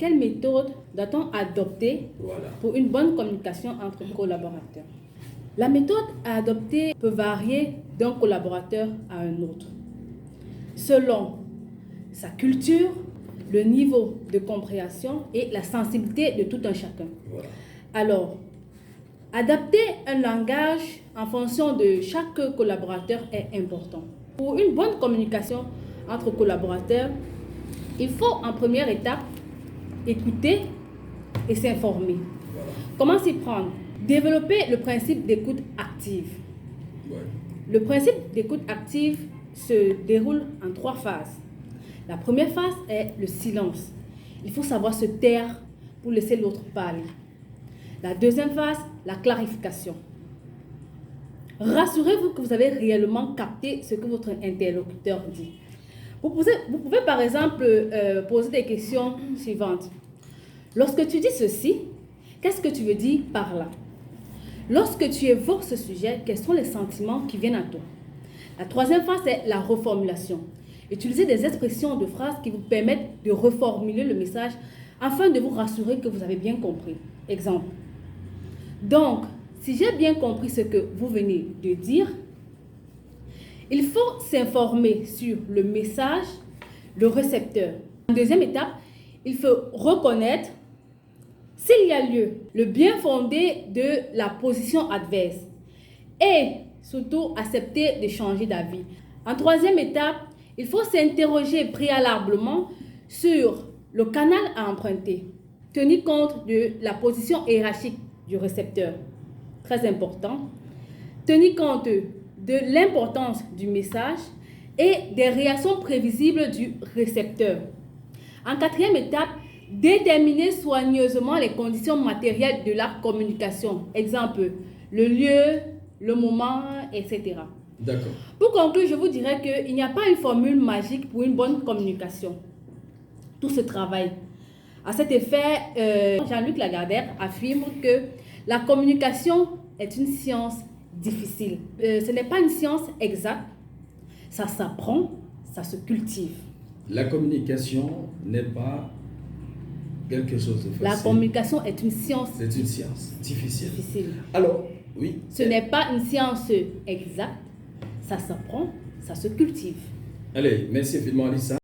quelle méthode doit-on adopter pour une bonne communication entre collaborateurs? La méthode à adopter peut varier d'un collaborateur à un autre, selon sa culture, le niveau de compréhension et la sensibilité de tout un chacun. Alors, adapter un langage en fonction de chaque collaborateur est important. Pour une bonne communication entre collaborateurs, il faut en première étape écouter et s'informer. Comment s'y prendre? Développer le principe d'écoute active. Le principe d'écoute active se déroule en 3 phases. La première phase est le silence. Il faut savoir se taire pour laisser l'autre parler. La deuxième phase, la clarification. Rassurez-vous que vous avez réellement capté ce que votre interlocuteur dit. Vous pouvez par exemple poser des questions suivantes. Lorsque tu dis ceci, qu'est-ce que tu veux dire par là? Lorsque tu évoques ce sujet, quels sont les sentiments qui viennent à toi? La troisième phase, c'est la reformulation. Utilisez des expressions de phrases qui vous permettent de reformuler le message afin de vous rassurer que vous avez bien compris. Exemple. Donc, si j'ai bien compris ce que vous venez de dire, il faut s'informer sur le message, le récepteur. En deuxième étape, il faut reconnaître s'il y a lieu, le bien fondé de la position adverse et surtout accepter de changer d'avis. En troisième étape, il faut s'interroger préalablement sur le canal à emprunter, tenir compte de la position hiérarchique du récepteur, très important, tenir compte de l'importance du message et des réactions prévisibles du récepteur. En quatrième étape, déterminer soigneusement les conditions matérielles de la communication. Exemple, le lieu, le moment, etc. D'accord. Pour conclure, je vous dirais qu'il n'y a pas une formule magique pour une bonne communication. Tout se travaille. À cet effet, Jean-Luc Lagardère affirme que la communication est une science difficile. Ce n'est pas une science exacte. Ça s'apprend, ça se cultive. La communication n'est pas quelque chose de facile. La communication est une science. C'est une science difficile. Alors, oui. Ce n'est pas une science exacte. Ça s'apprend, ça se cultive. Allez, merci infiniment Alissa.